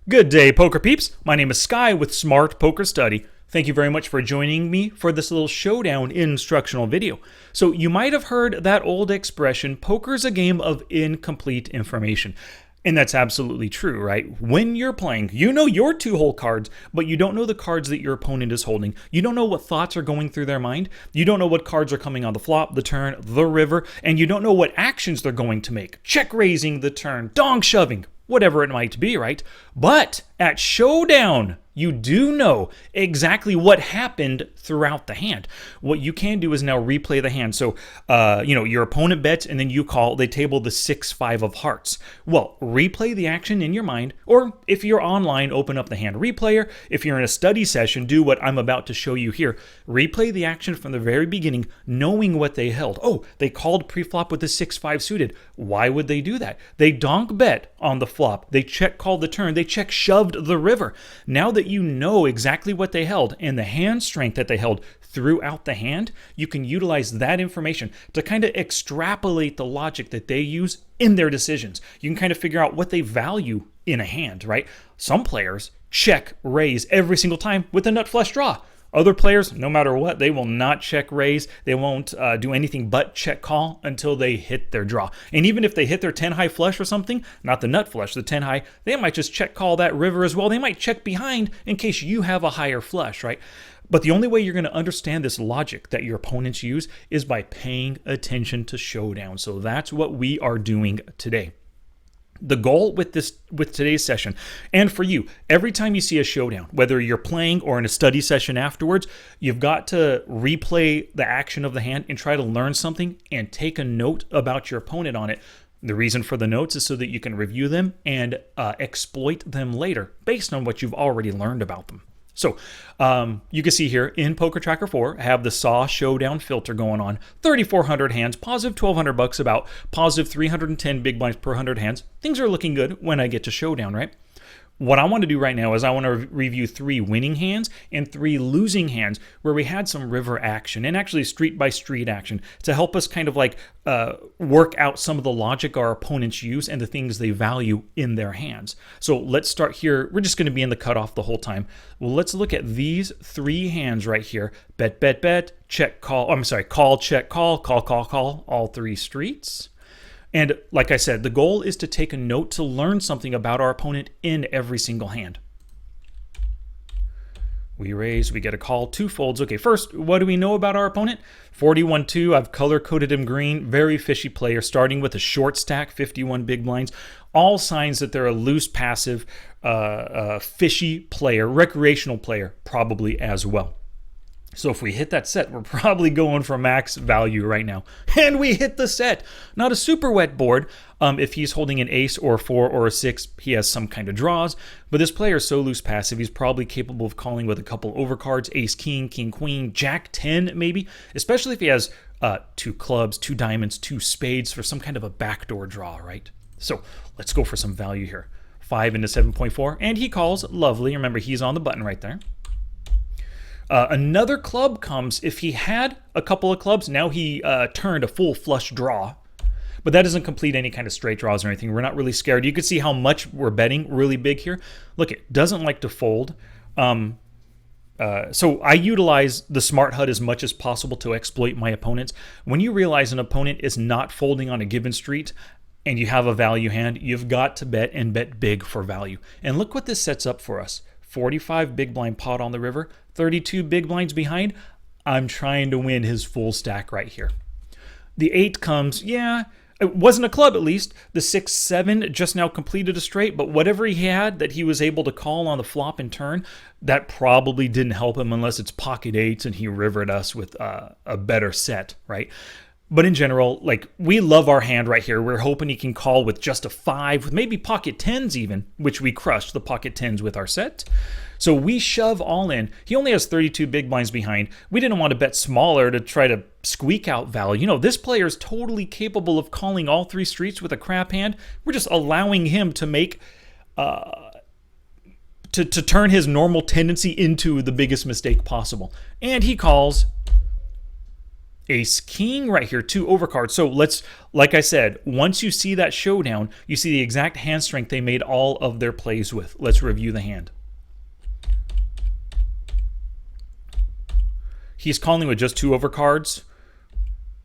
Good day, poker peeps. My name is Sky with Smart Poker Study. Thank you very much for joining me for this little showdown instructional video. So you might have heard that old expression, poker's a game of incomplete information. And that's absolutely true, right? When you're playing, you know your two-hole cards, but you don't know the cards that your opponent is holding. You don't know what thoughts are going through their mind. You don't know what cards are coming on the flop, the turn, the river, and you don't know what actions they're going to make. Check raising the turn, dong shoving, whatever it might be, right? But at Showdown, you do know exactly what happened throughout the hand. What you can do is now replay the hand. So, your opponent bets and then you call, they table the 6-5 of hearts. Well, replay the action in your mind, or if you're online, open up the hand replayer. If you're in a study session, do what I'm about to show you here. Replay the action from the very beginning, knowing what they held. Oh, they called pre-flop with the 6-5 suited. Why would they do that? They donk bet on the flop. They check called the turn. They check shoved the river. Now that you know exactly what they held and the hand strength that they held throughout the hand, you can utilize that information to kind of extrapolate the logic that they use in their decisions. You can kind of figure out what they value in a hand, right? Some players check raise every single time with a nut flush draw. Other players, no matter what, they will not check raise. They won't do anything but check call until they hit their draw. And even if they hit their 10 high flush or something, not the nut flush, the 10 high, they might just check call that river as well. They might check behind in case you have a higher flush, right? But the only way you're going to understand this logic that your opponents use is by paying attention to Showdown. So that's what we are doing today. The goal with today's session, and for you, every time you see a showdown, whether you're playing or in a study session afterwards, you've got to replay the action of the hand and try to learn something and take a note about your opponent on it. The reason for the notes is so that you can review them and exploit them later based on what you've already learned about them. So you can see here in PokerTracker 4, I have the Saw Showdown filter going on. 3,400 hands, positive $1,200 about, positive 310 big blinds per 100 hands. Things are looking good when I get to Showdown, right? What I want to do right now is I want to review 3 winning hands and 3 losing hands where we had some river action and actually street by street action to help us kind of like work out some of the logic our opponents use and the things they value in their hands. So let's start here. We're just going to be in the cutoff the whole time. Well, let's look at these 3 hands right here. Bet, bet, bet, check, call. I'm sorry, call, check, call, call, call, call, all 3 streets. And like I said, the goal is to take a note to learn something about our opponent in every single hand. We raise, we get a call, 2 folds. Okay, first, what do we know about our opponent? 41-2, I've color-coded him green, very fishy player, starting with a short stack, 51 big blinds. All signs that they're a loose, passive, fishy player, recreational player, probably as well. So if we hit that set, we're probably going for max value right now. And we hit the set. Not a super wet board. If he's holding an ace or a 4 or a 6, he has some kind of draws. But this player is so loose passive, he's probably capable of calling with a couple overcards, ace, king, king, queen, jack 10 maybe. Especially if he has 2 clubs, 2 diamonds, 2 spades for some kind of a backdoor draw, right? So let's go for some value here. 5 into 7.4, and he calls. Lovely. Remember, he's on the button right there. Another club comes. If he had a couple of clubs, now he turned a full flush draw. But that doesn't complete any kind of straight draws or anything. We're not really scared. You can see how much we're betting really big here. Look, it doesn't like to fold. So I utilize the Smart HUD as much as possible to exploit my opponents. When you realize an opponent is not folding on a given street and you have a value hand, you've got to bet and bet big for value. And look what this sets up for us. 45 big blind pot on the river, 32 big blinds behind. I'm trying to win his full stack right here. The 8 comes, yeah, it wasn't a club at least. The 6, 7 just now completed a straight, but whatever he had that he was able to call on the flop and turn, that probably didn't help him unless it's pocket 8s and he rivered us with a better set, right? But in general, like, we love our hand right here. We're hoping he can call with just a 5, with maybe pocket 10s even, which we crushed the pocket 10s with our set. So we shove all in. He only has 32 big blinds behind. We didn't want to bet smaller to try to squeak out value. You know, this player is totally capable of calling all 3 streets with a crap hand. We're just allowing him to make, to turn his normal tendency into the biggest mistake possible. And he calls. Ace king right here, 2 overcards. So let's, like I said, once you see that showdown, you see the exact hand strength they made all of their plays with. Let's review the hand. He's calling with just 2 overcards.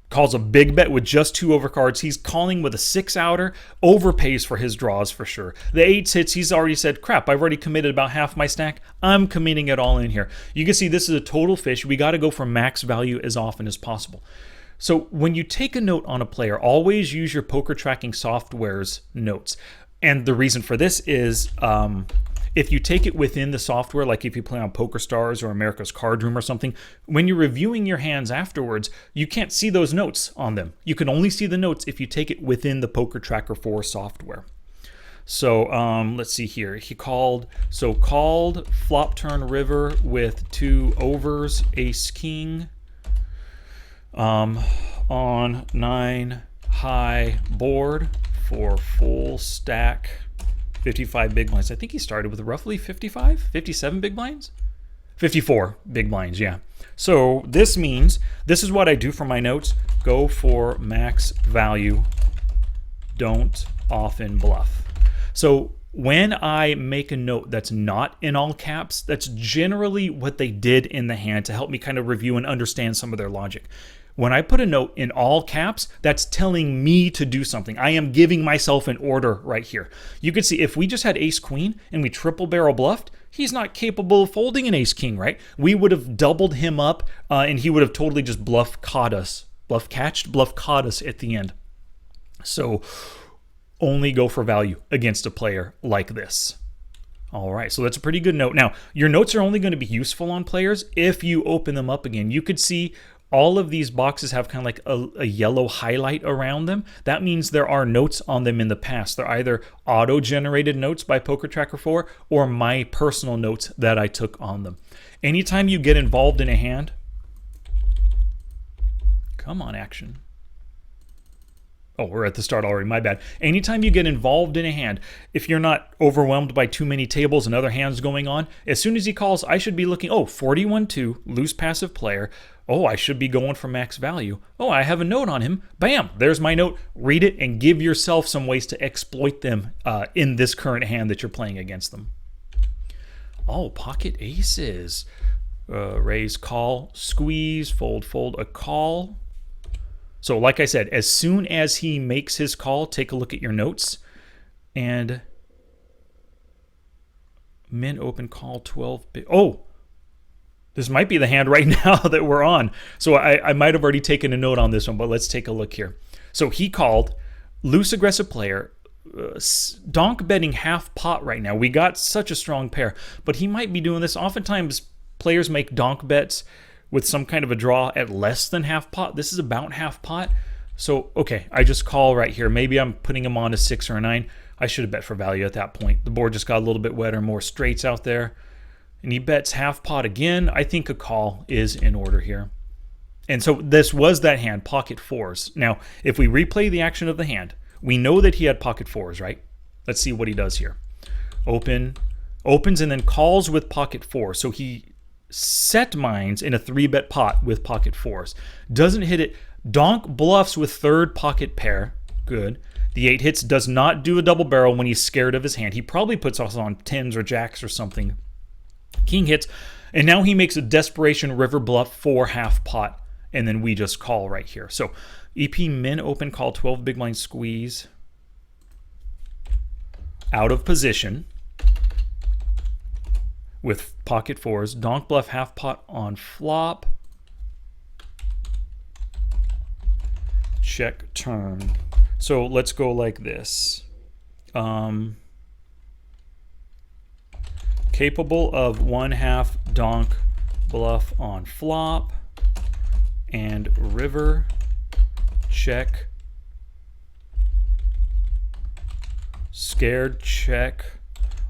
Calls a big bet with just 2 overcards. He's calling with a 6-outer. Overpays for his draws for sure. The 8s hits, he's already said, crap, I've already committed about half my stack. I'm committing it all in here. You can see this is a total fish. We got to go for max value as often as possible. So when you take a note on a player, always use your poker tracking software's notes. And the reason for this is if you take it within the software, like if you play on PokerStars or America's Card Room or something, when you're reviewing your hands afterwards, you can't see those notes on them. You can only see the notes if you take it within the PokerTracker 4 software. So let's see here. He called flop turn river with 2 overs, ace king on 9 high board for full stack. 55 big blinds. I think he started with roughly 55, 57 big blinds? 54 big blinds, yeah. So this means, this is what I do for my notes. Go for max value. Don't often bluff. So when I make a note that's not in all caps, that's generally what they did in the hand to help me kind of review and understand some of their logic. When I put a note in all caps, that's telling me to do something. I am giving myself an order right here. You can see if we just had ace queen and we triple barrel bluffed, he's not capable of folding an ace king, right? We would have doubled him up and he would have totally just bluff caught us at the end. So only go for value against a player like this. All right, so that's a pretty good note. Now, your notes are only going to be useful on players if you open them up again. You could see all of these boxes have kind of like a yellow highlight around them. That means there are notes on them in the past. They're either auto-generated notes by PokerTracker 4 or my personal notes that I took on them. Anytime you get involved in a hand, come on, action. Oh, we're at the start already, my bad. Anytime you get involved in a hand, if you're not overwhelmed by too many tables and other hands going on, as soon as he calls, I should be looking, 41-2, loose passive player. Oh, I should be going for max value. Oh, I have a note on him. Bam, there's my note. Read it and give yourself some ways to exploit them in this current hand that you're playing against them. Oh, pocket aces. Raise, call, squeeze, fold, a call. So like I said, as soon as he makes his call, take a look at your notes. And min open call 12 big. Oh, this might be the hand right now that we're on. So I might have already taken a note on this one, but let's take a look here. So he called, loose aggressive player, donk betting half pot right now. We got such a strong pair, but he might be doing this. Oftentimes players make donk bets with some kind of a draw at less than half pot. This is about half pot. So, okay, I just call right here. Maybe I'm putting him on a 6 or a 9. I should have bet for value at that point. The board just got a little bit wetter, more straights out there. And he bets half pot again. I think a call is in order here. And so this was that hand, pocket 4s. Now, if we replay the action of the hand, we know that he had pocket 4s, right? Let's see what he does here. Opens and then calls with pocket 4. So he set mines in a 3-bet pot with pocket 4s. Doesn't hit it. Donk bluffs with third pocket pair. Good. The 8 hits, does not do a double barrel when he's scared of his hand. He probably puts us on 10s or jacks or something. King hits, and now he makes a desperation river bluff for half pot, and then we just call right here. So EP min open call 12 big blind squeeze. Out of position with pocket 4s. Donk bluff half pot on flop. Check turn. So let's go like this. Capable of 1/2 donk bluff on flop and river check. Scared check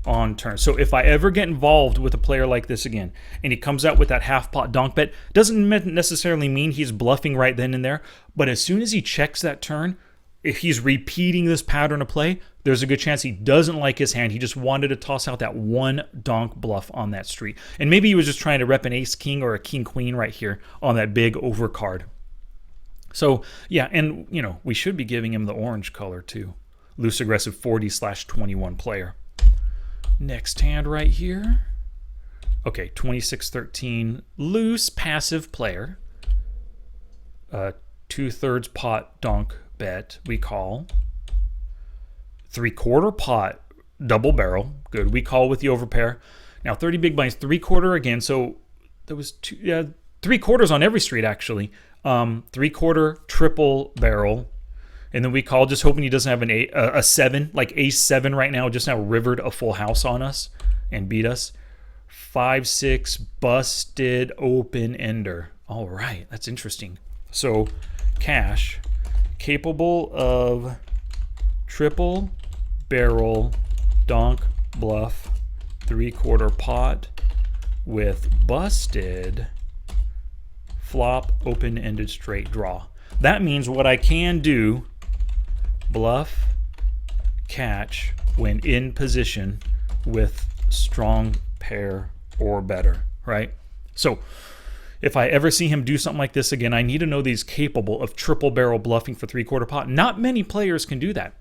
on turn. So if I ever get involved with a player like this again and he comes out with that half pot donk bet, doesn't necessarily mean he's bluffing right then and there, but as soon as he checks that turn, if he's repeating this pattern of play, there's a good chance he doesn't like his hand. He just wanted to toss out that one donk bluff on that street. And maybe he was just trying to rep an ace king or a king queen right here on that big overcard. So yeah, and you know, we should be giving him the orange color too. Loose aggressive 40/21 player. Next hand right here. Okay, 26-13 loose passive player. 2/3 pot donk bet we call. 3/4 pot double barrel. Good. We call with the overpair. Now 30 big blinds, 3/4 again. So there was 3/4 on every street actually. 3/4 triple barrel. And then we call, just hoping he doesn't have a 7, like ace 7 right now, just now rivered a full house on us and beat us. 5-6 busted open ender. All right, that's interesting. So cash, capable of triple barrel donk bluff 3/4 pot with busted flop open-ended straight draw. That means what I can do, bluff catch when in position with strong pair or better, right? So if I ever see him do something like this again, I need to know that he's capable of triple barrel bluffing for 3/4 pot. Not many players can do that.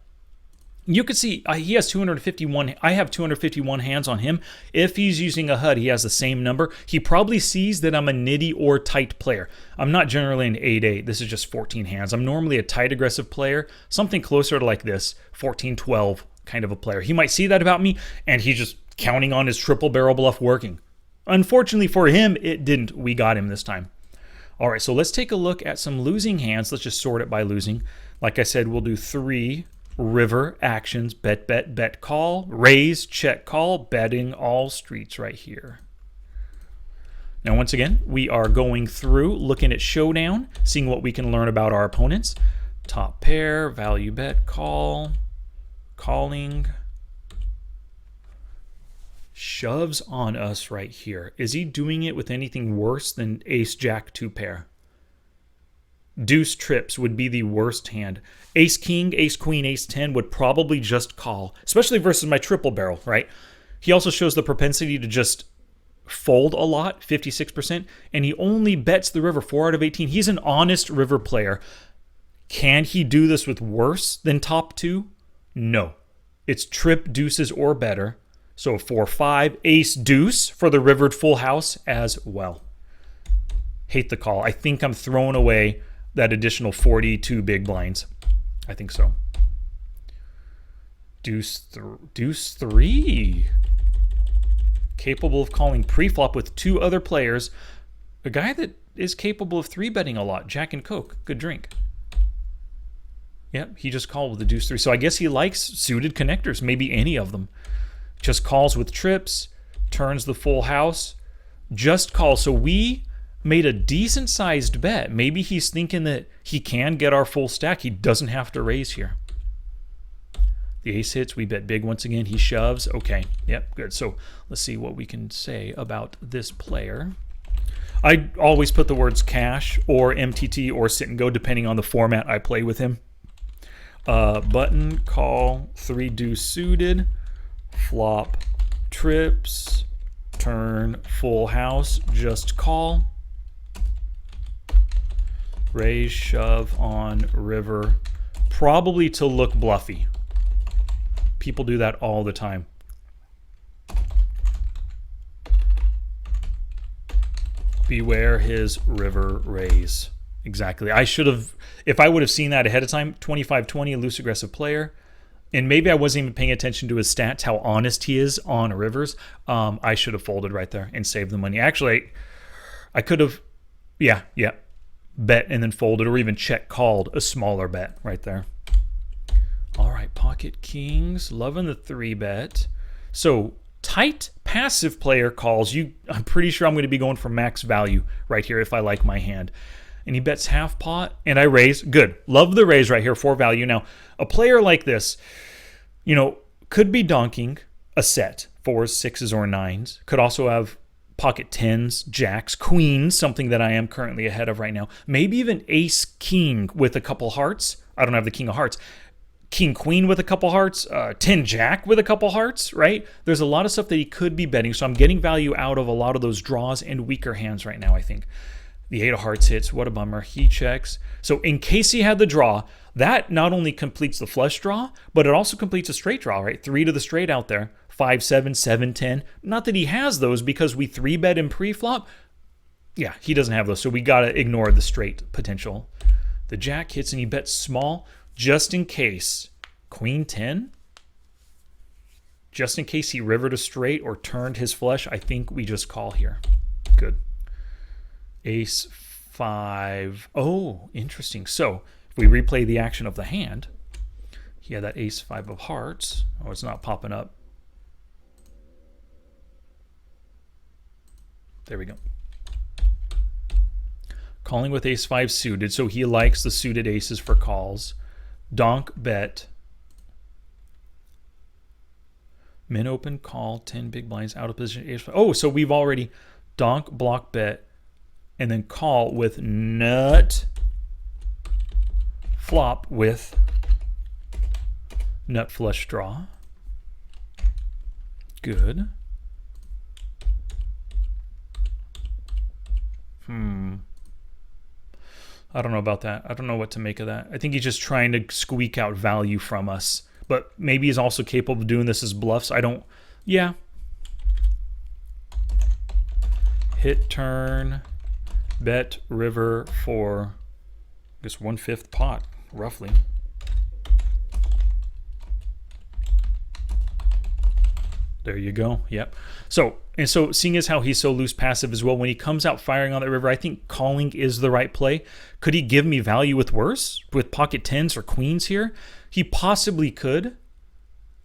You can see he has 251. I have 251 hands on him. If he's using a HUD, he has the same number. He probably sees that I'm a nitty or tight player. I'm not generally an 8-8. This is just 14 hands. I'm normally a tight aggressive player, something closer to like this, 14-12 kind of a player. He might see that about me, and he's just counting on his triple barrel bluff working. Unfortunately for him, it didn't. We got him this time. All right, so let's take a look at some losing hands. Let's just sort it by losing. Like I said, we'll do 3 river actions: bet, bet, bet, call, raise, check, call, betting all streets right here. Now, once again, we are going through, looking at Showdown, seeing what we can learn about our opponents. Top pair, value bet, call, calling, shoves on us right here. Is he doing it with anything worse than ace, jack, 2 pair? Deuce trips would be the worst hand. Ace king, ace queen, ace 10 would probably just call, especially versus my triple barrel, right? He also shows the propensity to just fold a lot, 56%, and he only bets the river 4 out of 18. He's an honest river player. Can he do this with worse than top 2? No. It's trip, deuces, or better. So 4-5, ace, deuce for the rivered full house as well. Hate the call. I think I'm throwing away that additional 42 big blinds. I think so. Deuce 3. Capable of calling pre-flop with 2 other players. A guy that is capable of 3-betting a lot. Jack and Coke. Good drink. Yep, he just called with the deuce 3. So I guess he likes suited connectors. Maybe any of them. Just calls with trips. Turns the full house. Just calls. So we made a decent sized bet. Maybe he's thinking that he can get our full stack. He doesn't have to raise here. The ace hits. We bet big once again. He shoves. Okay. Yep. Good. So let's see what we can say about this player. I always put the words cash or MTT or sit and go depending on the format I play with him. Button, call, 3 deuce suited, flop, trips, turn, full house, just call. Raise, shove on river, probably to look bluffy. People do that all the time. Beware his river raise. Exactly. I should have, if I would have seen that ahead of time, 25-20, loose aggressive player, and maybe I wasn't even paying attention to his stats, how honest he is on rivers, I should have folded right there and saved the money. Actually, I could have, yeah. Bet and then folded, or even check called a smaller bet right there. All right, pocket kings, loving the 3-bet. So tight passive player calls. I'm pretty sure I'm going to be going for max value right here if I like my hand. And he bets half pot, and I raise. Good. Love the raise right here for value. Now, a player like this, could be donking a set, 4s, 6s, or 9s. Could also have pocket 10s, jacks, queens, something that I am currently ahead of right now. Maybe even ace king with a couple hearts. I don't have the king of hearts. King queen with a couple hearts, 10 jack with a couple hearts, right? There's a lot of stuff that he could be betting, so I'm getting value out of a lot of those draws and weaker hands right now, I think. The 8 of hearts hits. What a bummer. He checks. So in case he had the draw, that not only completes the flush draw, but it also completes a straight draw, right? 3 to the straight out there. 5, 7, 7, 10. Not that he has those because we 3-bet him pre-flop. Yeah, he doesn't have those, so we got to ignore the straight potential. The jack hits and he bets small just in case. Queen 10? Just in case he rivered a straight or turned his flush, I think we just call here. Good. Ace 5. Oh, interesting. So if we replay the action of the hand, he had that ace 5 of hearts. Oh, it's not popping up. There we go. Calling with ace 5 suited, so he likes the suited aces for calls. Donk bet. Min open, call, 10 big blinds, out of position, ace 5. Oh, so we've already donk, block bet, and then call with nut, flop with nut flush draw. Good. I don't know about that. I don't know what to make of that. I think he's just trying to squeak out value from us. But maybe he's also capable of doing this as bluffs. I don't... Yeah. Hit turn. Bet river for, I guess, 1/5 pot, roughly. There you go. Yep. So seeing as how he's so loose passive as well, when he comes out firing on that river, I think calling is the right play. Could he give me value with worse? With pocket 10s or queens here? He possibly could,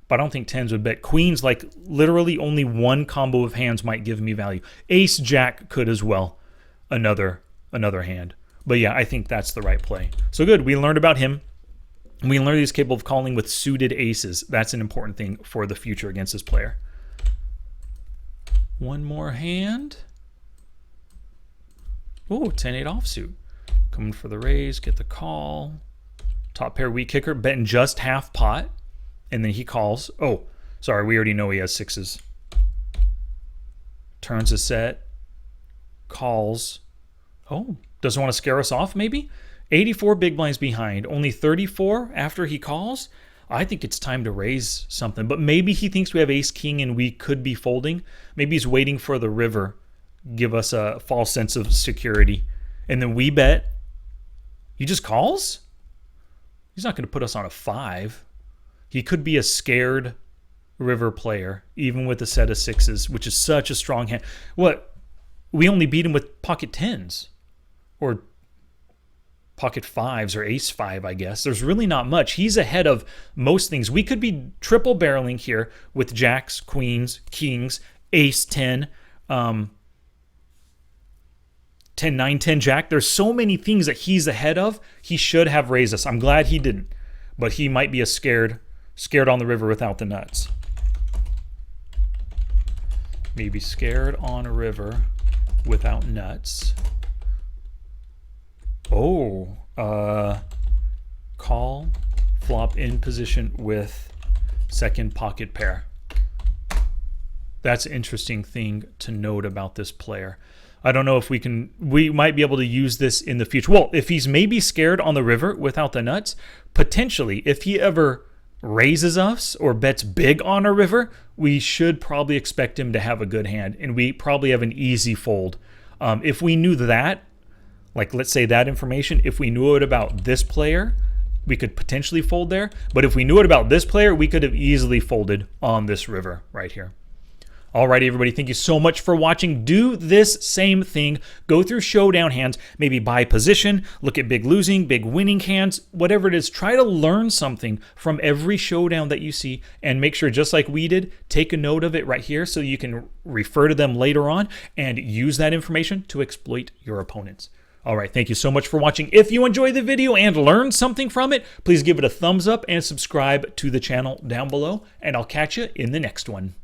but I don't think 10s would bet. Queens, like literally only one combo of hands might give me value. Ace jack could as well. Another hand. But yeah, I think that's the right play. So good. We learned about him. We learned he's capable of calling with suited aces. That's an important thing for the future against this player. One more hand. Oh, 10-8 offsuit. Coming for the raise, get the call. Top pair weak kicker, betting just half pot. And then he calls. Oh, sorry, we already know he has 6s. Turns a set. Calls. Oh, doesn't want to scare us off maybe? 84 big blinds behind. Only 34 after he calls. I think it's time to raise something. But maybe he thinks we have ace-king and we could be folding. Maybe he's waiting for the river. Give us a false sense of security. And then we bet. He just calls? He's not going to put us on a 5. He could be a scared river player, even with a set of 6s, which is such a strong hand. What? We only beat him with pocket 10s. Or pocket 5s or ace 5, I guess. There's really not much. He's ahead of most things. We could be triple barreling here with jacks, queens, kings, ace 10, 10, 9, 10 jack. There's so many things that he's ahead of. He should have raised us. I'm glad he didn't. But he might be a scared on the river without the nuts. Maybe scared on a river without nuts. Oh, call, flop in position with second pocket pair. That's an interesting thing to note about this player. I don't know if we might be able to use this in the future. Well, if he's maybe scared on the river without the nuts, potentially, if he ever raises us or bets big on a river, we should probably expect him to have a good hand, and we probably have an easy fold. If we knew that, like let's say that information, if we knew it about this player, we could potentially fold there. But if we knew it about this player, we could have easily folded on this river right here. Alrighty, everybody, thank you so much for watching. Do this same thing. Go through showdown hands, maybe buy position, look at big losing, big winning hands, whatever it is. Try to learn something from every showdown that you see, and make sure, just like we did, take a note of it right here so you can refer to them later on and use that information to exploit your opponents. All right, thank you so much for watching. If you enjoyed the video and learned something from it, please give it a thumbs up and subscribe to the channel down below, and I'll catch you in the next one.